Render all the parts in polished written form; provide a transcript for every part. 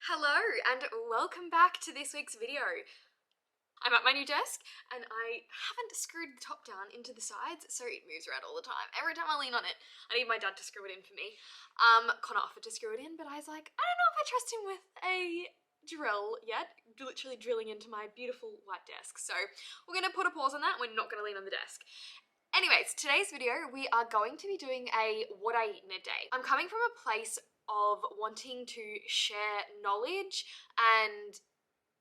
Hello and welcome back to this week's video. I'm at my new desk and I haven't screwed the top down into the sides, so it moves around all the time. Every time I lean on it, I need my dad to screw it in for me. Connor offered to screw it in, but I was like, I don't know if I trust him with a drill yet, literally drilling into my beautiful white desk. So we're gonna put a pause on that. We're not gonna lean on the desk. Anyways, today's video, we are going to be doing a what I eat in a day. I'm coming from a place of wanting to share knowledge and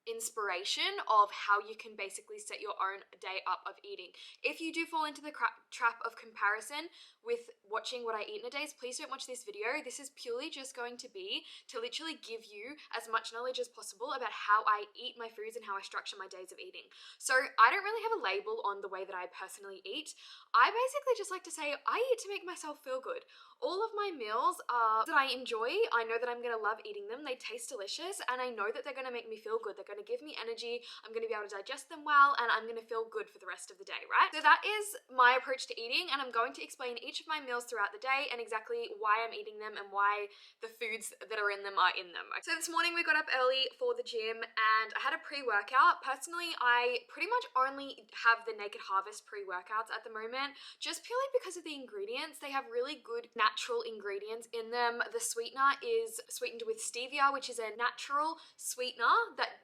inspiration of how you can basically set your own day up of eating. If you do fall into the trap of comparison with watching what I eat in a day, please don't watch this video. This is purely just going to be to literally give you as much knowledge as possible about how I eat my foods and how I structure my days of eating. So I don't really have a label on the way that I personally eat. I basically just like to say I eat to make myself feel good. All of my meals are that I enjoy. I know that I'm going to love eating them. They taste delicious and I know that they're going to make me feel good. They're going to give me energy. I'm going to be able to digest them well and I'm going to feel good for the rest of the day, right? So that is my approach to eating and I'm going to explain each of my meals throughout the day and exactly why I'm eating them and why the foods that are in them are in them. So this morning we got up early for the gym and I had a pre-workout. Personally, I pretty much only have the Naked Harvest pre-workouts at the moment, just purely because of the ingredients. They have really good natural ingredients in them. The sweetener is sweetened with stevia, which is a natural sweetener that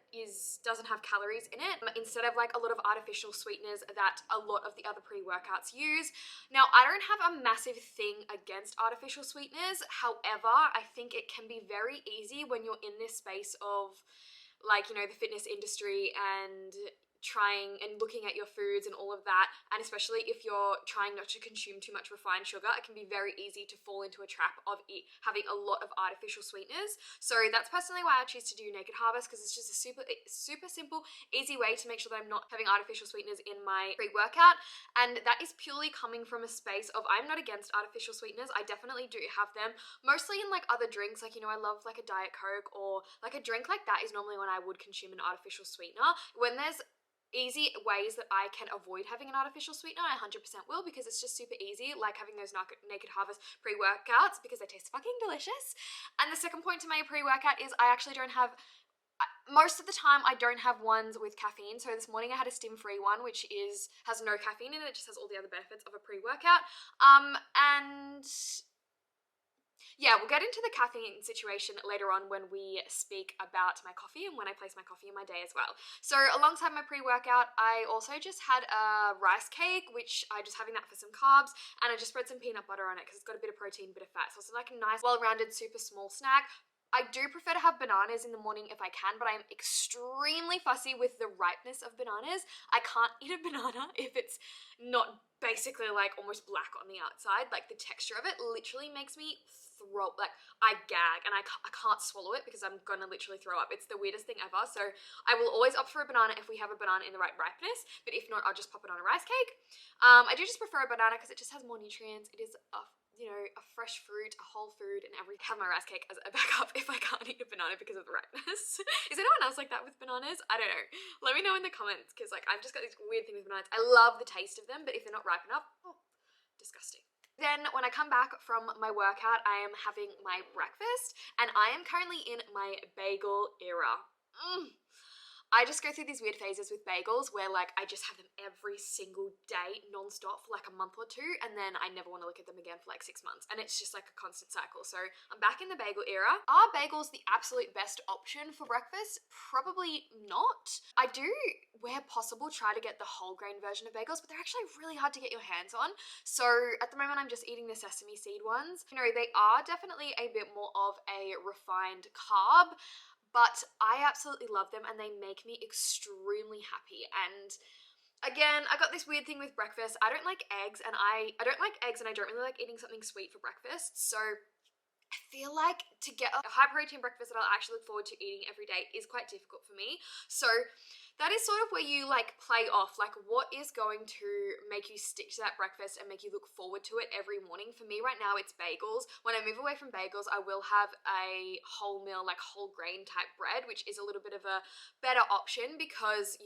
doesn't have calories in it, instead of like a lot of artificial sweeteners that a lot of the other pre-workouts use. Now, I don't have a massive thing against artificial sweeteners. However, I think it can be very easy when you're in this space of like, you know, the fitness industry and trying and looking at your foods and all of that, and especially if you're trying not to consume too much refined sugar, it can be very easy to fall into a trap of having a lot of artificial sweeteners. So that's personally why I choose to do Naked Harvest, because it's just a super simple, easy way to make sure that I'm not having artificial sweeteners in my pre-workout. And that is purely coming from a space of I'm not against artificial sweeteners. I definitely do have them, mostly in like other drinks. Like, you know, I love like a Diet Coke or like a drink like that is normally when I would consume an artificial sweetener. When there's easy ways that I can avoid having an artificial sweetener, I 100% will, because it's just super easy, like having those Naked Harvest pre-workouts because they taste fucking delicious. And the second point to my pre-workout is I actually don't have, most of the time I don't have ones with caffeine. So this morning I had a stim-free one, which has no caffeine in it. It just has all the other benefits of a pre-workout. And yeah, we'll get into the caffeine situation later on when we speak about my coffee and when I place my coffee in my day as well. So alongside my pre-workout, I also just had a rice cake, which I just having that for some carbs, and I just spread some peanut butter on it because it's got a bit of protein, bit of fat. So it's like a nice, well-rounded, super small snack. I do prefer to have bananas in the morning if I can, but I'm extremely fussy with the ripeness of bananas. I can't eat a banana if it's not basically like almost black on the outside. Like the texture of it literally makes me throw, like I gag and I can't swallow it because I'm gonna literally throw up. It's the weirdest thing ever. So I will always opt for a banana if we have a banana in the right ripeness, but if not, I'll just pop it on a rice cake. I do just prefer a banana because it just has more nutrients. It is a fresh fruit, a whole food, and have my rice cake as a backup if I can't eat a banana because of the ripeness. Is anyone else like that with bananas? I don't know. Let me know in the comments, because like I've just got this weird thing with bananas. I love the taste of them, but if they're not ripe enough, disgusting. Then when I come back from my workout, I am having my breakfast, and I am currently in my bagel era. I just go through these weird phases with bagels where like I just have them every single day non-stop for like a month or two, and then I never want to look at them again for like 6 months, and it's just like a constant cycle. So I'm back in the bagel era. Are bagels the absolute best option for breakfast? Probably not. I do, where possible, try to get the whole grain version of bagels, but they're actually really hard to get your hands on. So at the moment I'm just eating the sesame seed ones. You know, they are definitely a bit more of a refined carb, but I absolutely love them and they make me extremely happy. And again, I got this weird thing with breakfast. I don't like eggs and I don't like eggs and I don't really like eating something sweet for breakfast. So I feel like to get a high protein breakfast that I'll actually look forward to eating every day is quite difficult for me. So that is sort of where you like play off like what is going to make you stick to that breakfast and make you look forward to it every morning. For me right now it's bagels. When I move away from bagels, I will have a wholemeal, like whole grain type bread, which is a little bit of a better option because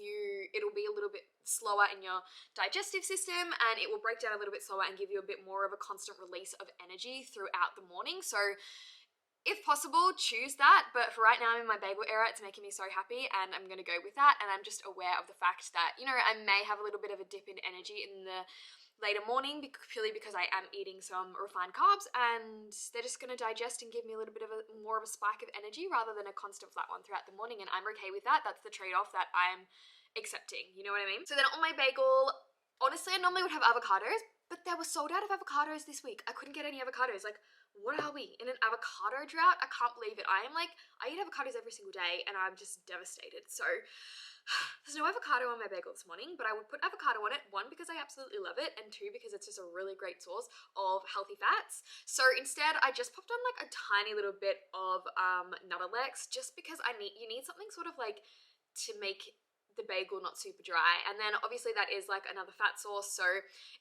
it'll be a little bit slower in your digestive system and it will break down a little bit slower and give you a bit more of a constant release of energy throughout the morning. So if possible, choose that, but for right now I'm in my bagel era. It's making me so happy, and I'm gonna go with that. And I'm just aware of the fact that, you know, I may have a little bit of a dip in energy in the later morning, purely because I am eating some refined carbs, and they're just gonna digest and give me a little bit of more of a spike of energy rather than a constant flat one throughout the morning. And I'm okay with that. That's the trade-off that I'm accepting. You know what I mean? So then on my bagel, honestly, I normally would have avocados, but they were sold out of avocados this week. I couldn't get any avocados. Like, what are we, in an avocado drought? I can't believe it. I eat avocados every single day, and I'm just devastated. So there's no avocado on my bagel this morning, but I would put avocado on it, one, because I absolutely love it, and two, because it's just a really great source of healthy fats. So instead, I just popped on like a tiny little bit of Nuttalex, just because you need something sort of like to make the bagel not super dry. And then obviously that is like another fat source, so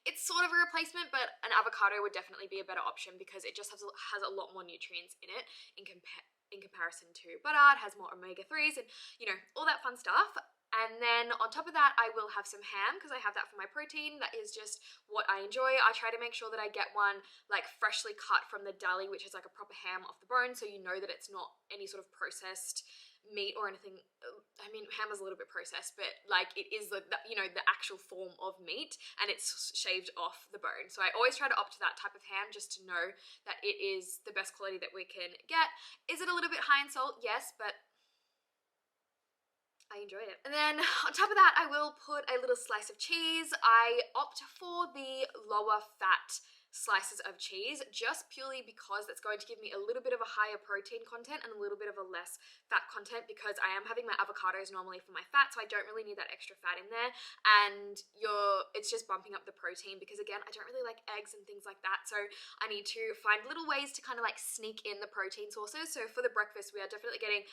it's sort of a replacement, but an avocado would definitely be a better option because it just has a lot more nutrients in it in comparison to butter. It has more omega-3s and, you know, all that fun stuff. And then on top of that, I will have some ham because I have that for my protein. That is just what I enjoy. I try to make sure that I get one like freshly cut from the deli, which is like a proper ham off the bone, so you know that it's not any sort of processed meat or anything. I mean, ham is a little bit processed, but like it is the you know, the actual form of meat, and it's shaved off the bone. So I always try to opt to that type of ham just to know that it is the best quality that we can get. Is it a little bit high in salt? Yes, but I enjoy it. And then on top of that, I will put a little slice of cheese. I opt for the lower fat slices of cheese just purely because that's going to give me a little bit of a higher protein content and a little bit of a less fat content, because I am having my avocados normally for my fat, so I don't really need that extra fat in there, and it's just bumping up the protein because, again, I don't really like eggs and things like that, so I need to find little ways to kind of like sneak in the protein sources. So for the breakfast, we are definitely getting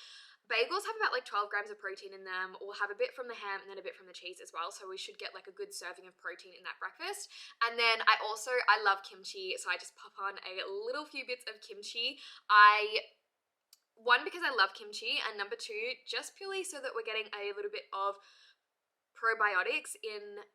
bagels have about like 12 grams of protein in them. We'll have a bit from the ham and then a bit from the cheese as well. So we should get like a good serving of protein in that breakfast. And then I love kimchi. So I just pop on a little few bits of kimchi. One, because I love kimchi, and number two, just purely so that we're getting a little bit of probiotics in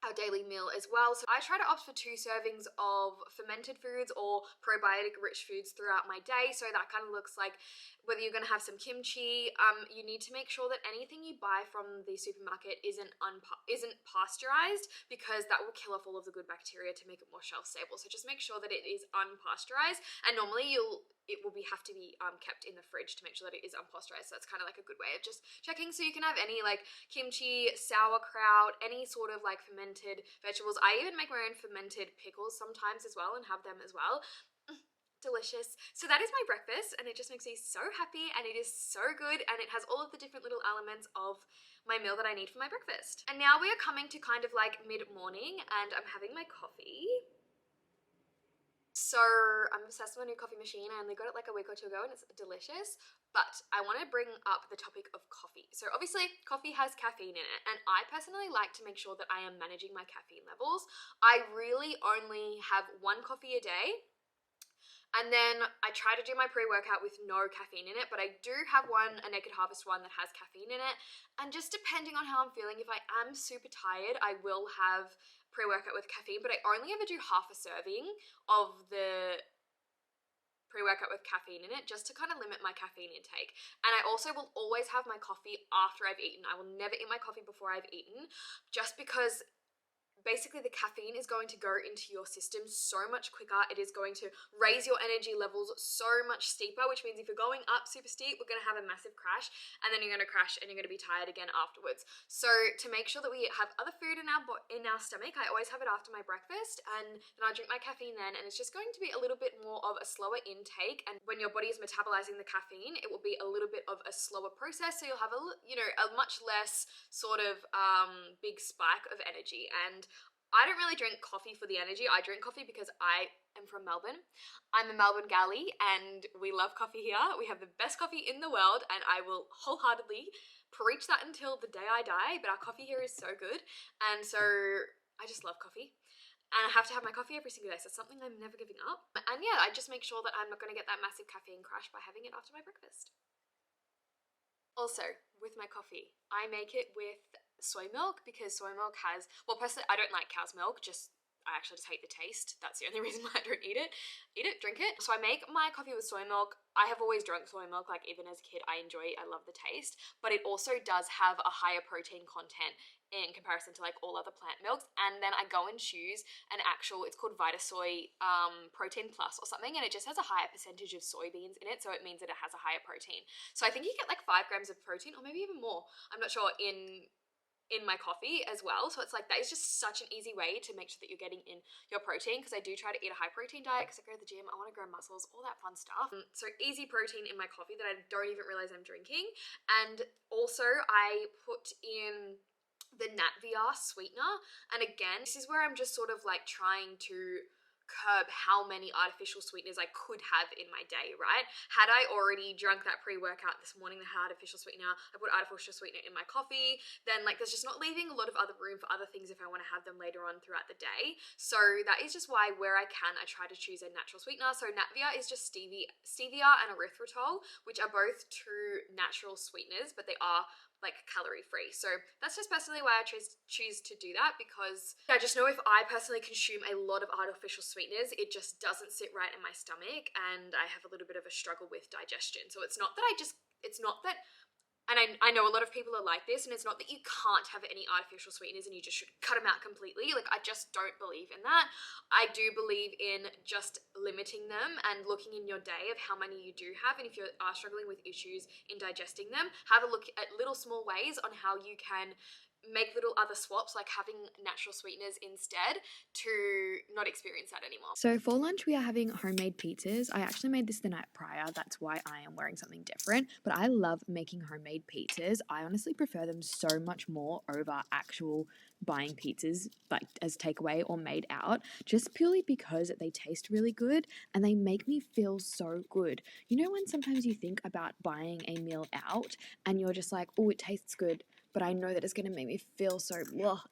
our daily meal as well. So I try to opt for 2 servings of fermented foods or probiotic rich foods throughout my day. So that kind of looks like whether you're going to have some kimchi, you need to make sure that anything you buy from the supermarket isn't pasteurized, because that will kill off all of the good bacteria to make it more shelf stable. So just make sure that it is unpasteurized, and normally it will have to be kept in the fridge to make sure that it is unpasteurized. So that's kind of like a good way of just checking. So you can have any like kimchi, sauerkraut, any sort of like fermented vegetables. I even make my own fermented pickles sometimes as well and have them as well. Delicious. So that is my breakfast, and it just makes me so happy, and it is so good, and it has all of the different little elements of my meal that I need for my breakfast. And now we are coming to kind of like mid-morning, and I'm having my coffee. So I'm obsessed with my new coffee machine. I only got it like a week or two ago, and it's delicious. But I want to bring up the topic of coffee. So obviously coffee has caffeine in it, and I personally like to make sure that I am managing my caffeine levels. I really only have 1 coffee a day, and then I try to do my pre-workout with no caffeine in it, but I do have a Naked Harvest one that has caffeine in it. And just depending on how I'm feeling, if I am super tired, I will have pre-workout with caffeine, but I only ever do half a serving of the pre-workout with caffeine in it, just to kind of limit my caffeine intake. And I also will always have my coffee after I've eaten. I will never eat my coffee before I've eaten, just because basically the caffeine is going to go into your system so much quicker. It is going to raise your energy levels so much steeper, which means if you're going up super steep, we're going to have a massive crash, and then you're going to crash and you're going to be tired again afterwards. So to make sure that we have other food in our stomach, I always have it after my breakfast, and then I drink my caffeine then, and it's just going to be a little bit more of a slower intake. And when your body is metabolizing the caffeine, it will be a little bit of a slower process, so you'll have a much less sort of big spike of energy. And I don't really drink coffee for the energy. I drink coffee because I am from Melbourne. I'm a Melbourne galley, and we love coffee here. We have the best coffee in the world, and I will wholeheartedly preach that until the day I die. But our coffee here is so good, and so I just love coffee. And I have to have my coffee every single day, so it's something I'm never giving up. And yeah, I just make sure that I'm not going to get that massive caffeine crash by having it after my breakfast. Also, with my coffee, I make it with soy milk, because soy milk has, well, personally, I don't like cow's milk, just I actually just hate the taste. That's the only reason why I don't eat it. Drink it. So I make my coffee with soy milk. I have always drunk soy milk, like even as a kid, I enjoy it, I love the taste, but it also does have a higher protein content in comparison to like all other plant milks. And then I go and choose an actual, it's called Vitasoy Protein Plus or something, and it just has a higher percentage of soybeans in it, so it means that it has a higher protein. So I think you get like 5 grams of protein, or maybe even more, I'm not sure, in my coffee as well. So it's like, that is just such an easy way to make sure that you're getting in your protein, because I do try to eat a high protein diet because I go to the gym, I want to grow muscles, all that fun stuff. So easy protein in my coffee that I don't even realize I'm drinking. And also I put in the Natvia sweetener, and again, this is where I'm just sort of like trying to curb how many artificial sweeteners I could have in my day, right? Had I already drunk that pre-workout this morning that had artificial sweetener, I put artificial sweetener in my coffee, then like there's just not leaving a lot of other room for other things if I want to have them later on throughout the day. So that is just why, where I can, I try to choose a natural sweetener. So Natvia is just stevia and erythritol, which are both true natural sweeteners, but they are like calorie free. So that's just personally why I choose to do that, because I just know if I personally consume a lot of artificial sweeteners, it just doesn't sit right in my stomach, and I have a little bit of a struggle with digestion. So it's not that and I know a lot of people are like this, and it's not that you can't have any artificial sweeteners and you just should cut them out completely. Like, I just don't believe in that. I do believe in just limiting them and looking in your day of how many you do have, and if you are struggling with issues in digesting them, have a look at little small ways on how you can make little other swaps, like having natural sweeteners instead, to not experience that anymore. So for lunch, we are having homemade pizzas. I actually made this the night prior. That's why I am wearing something different. But I love making homemade pizzas. I honestly prefer them so much more over actual buying pizzas like as takeaway or made out, just purely because they taste really good and they make me feel so good. You know, when sometimes you think about buying a meal out and you're just like, oh, it tastes good, but I know that it's going to make me feel so,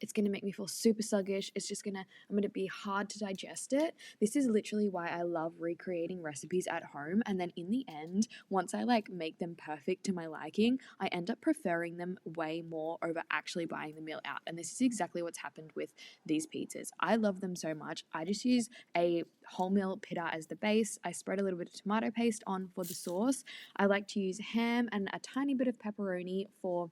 it's going to make me feel super sluggish. I'm going to be hard to digest it. This is literally why I love recreating recipes at home. And then in the end, once I like make them perfect to my liking, I end up preferring them way more over actually buying the meal out. And this is exactly what's happened with these pizzas. I love them so much. I just use a wholemeal pita as the base. I spread a little bit of tomato paste on for the sauce. I like to use ham and a tiny bit of pepperoni for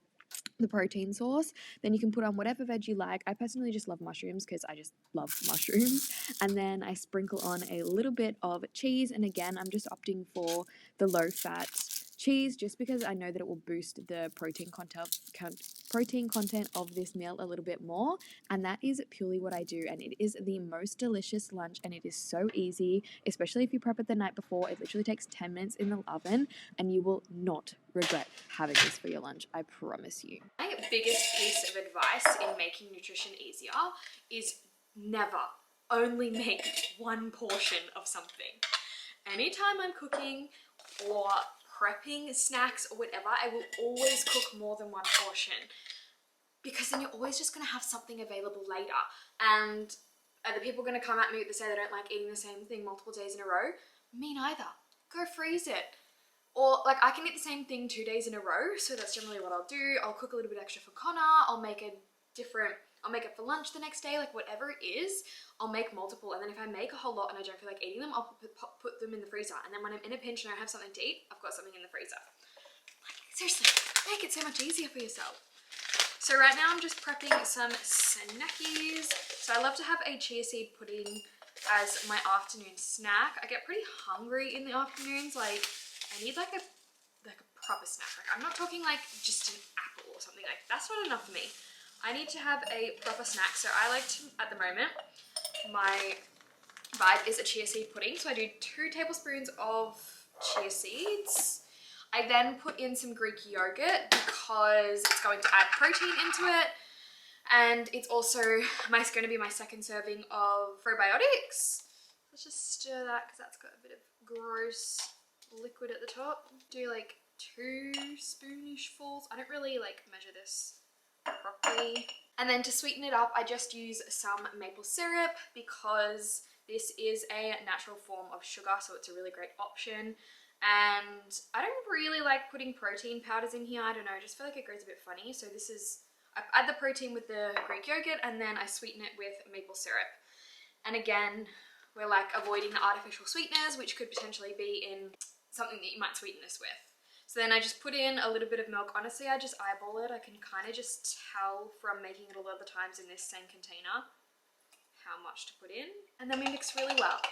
the protein sauce. Then you can put on whatever veg you like. I personally just love mushrooms because I just love mushrooms. And then I sprinkle on a little bit of cheese. And again, I'm just opting for the low-fat cheese just because I know that it will boost the protein content of this meal a little bit more. And that is purely what I do. And it is the most delicious lunch, and it is so easy, especially if you prep it the night before. It literally takes 10 minutes in the oven and you will not regret having this for your lunch. I promise you. My biggest piece of advice in making nutrition easier is never only make one portion of something. Anytime I'm cooking or prepping snacks or whatever, I will always cook more than one portion, because then you're always just going to have something available later. And are the people going to come at me to say they don't like eating the same thing multiple days in a row? Me neither. Go freeze it. Or like, I can eat the same thing 2 days in a row, so that's generally what I'll do. I'll cook a little bit extra for Connor, I'll make it for lunch the next day, like whatever it is, I'll make multiple. And then if I make a whole lot and I don't feel like eating them, I'll put them in the freezer. And then when I'm in a pinch and I have something to eat, I've got something in the freezer. Like, seriously, make it so much easier for yourself. So right now I'm just prepping some snackies. So I love to have a chia seed pudding as my afternoon snack. I get pretty hungry in the afternoons, like I need like a proper snack. Like, I'm not talking like just an apple or something. Like, that's not enough for me. I need to have a proper snack. So I like to, at the moment, my vibe is a chia seed pudding. So I do 2 tablespoons of chia seeds. I then put in some Greek yogurt because it's going to add protein into it. And it's also going to be my second serving of probiotics. Let's just stir that because that's got a bit of gross liquid at the top. Do like 2 spoonfuls. I don't really like measure this properly. And then to sweeten it up, I just use some maple syrup because this is a natural form of sugar, so it's a really great option. And I don't really like putting protein powders in here. I don't know, I just feel like it goes a bit funny. So I add the protein with the Greek yogurt and then I sweeten it with maple syrup. And again, we're like avoiding the artificial sweeteners, which could potentially be in something that you might sweeten this with. So then I just put in a little bit of milk. Honestly, I just eyeball it. I can kind of just tell from making it a lot of the times in this same container how much to put in. And then we mix really well.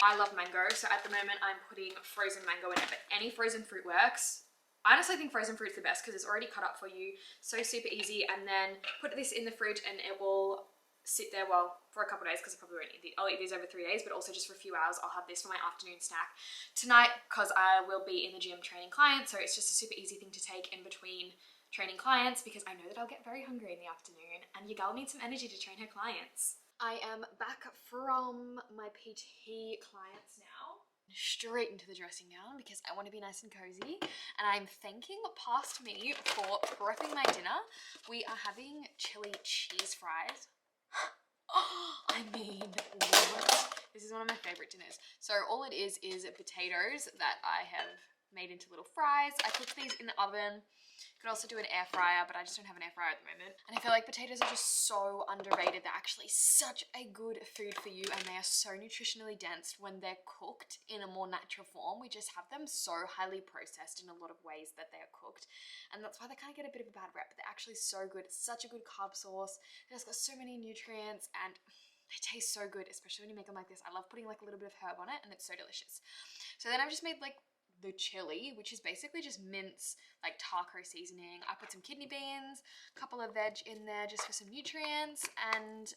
I love mango, so at the moment I'm putting frozen mango in it, but any frozen fruit works. I honestly think frozen fruit's the best because it's already cut up for you, so super easy. And then put this in the fridge and it will sit there, well, for a couple of days, because I probably won't eat these. I'll eat these over 3 days, but also just for a few hours I'll have this for my afternoon snack tonight, because I will be in the gym training clients, so it's just a super easy thing to take in between training clients, because I know that I'll get very hungry in the afternoon and your gal needs some energy to train her clients. I am back from my PT clients now. Straight into the dressing gown because I want to be nice and cozy, and I'm thanking past me for prepping my dinner. We are having chili cheese fries. I mean, what? This is one of my favorite dinners. So all it is potatoes that I have made into little fries. I cooked these in the oven. You could also do an air fryer, but I just don't have an air fryer at the moment. And I feel like potatoes are just so underrated. They're actually such a good food for you, and they are so nutritionally dense when they're cooked in a more natural form. We just have them so highly processed in a lot of ways that they are cooked, and that's why they kind of get a bit of a bad rep. But they're actually so good. It's such a good carb source. It's got so many nutrients, and they taste so good, especially when you make them like this. I love putting like a little bit of herb on it, and it's so delicious. So then I've just made like the chili, which is basically just mince, like taco seasoning. I put some kidney beans, a couple of veg in there just for some nutrients, and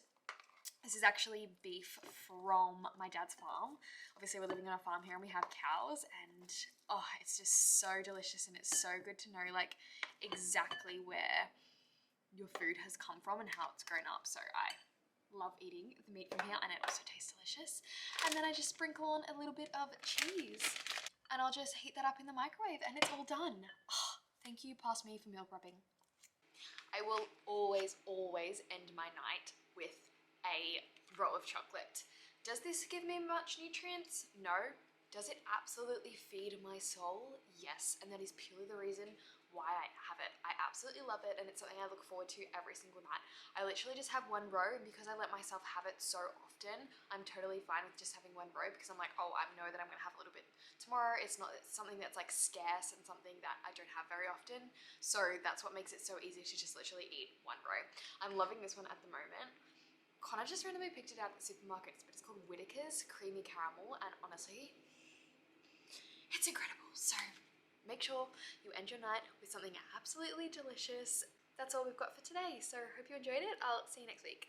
this is actually beef from my dad's farm. Obviously we're living on a farm here and we have cows, and oh, it's just so delicious, and it's so good to know like exactly where your food has come from and how it's grown up. So I love eating the meat from here, and it also tastes delicious. And then I just sprinkle on a little bit of cheese, and I'll just heat that up in the microwave and it's all done. Oh, thank you, past me, for meal prepping. I will always end my night with a roll of chocolate. Does this give me much nutrients? No. Does it absolutely feed my soul? Yes, and that is purely the reason why I have it. I absolutely love it, and it's something I look forward to every single night. I literally just have one row, and because I let myself have it so often, I'm totally fine with just having one row, because I'm like, oh, I know that I'm gonna have a little bit tomorrow. It's something that's like scarce and something that I don't have very often. So that's what makes it so easy to just literally eat one row. I'm loving this one at the moment. Connor just randomly picked it out at the supermarkets, but it's called Whittaker's Creamy Caramel, and honestly, it's incredible. So make sure you end your night with something absolutely delicious. That's all we've got for today. So hope you enjoyed it. I'll see you next week.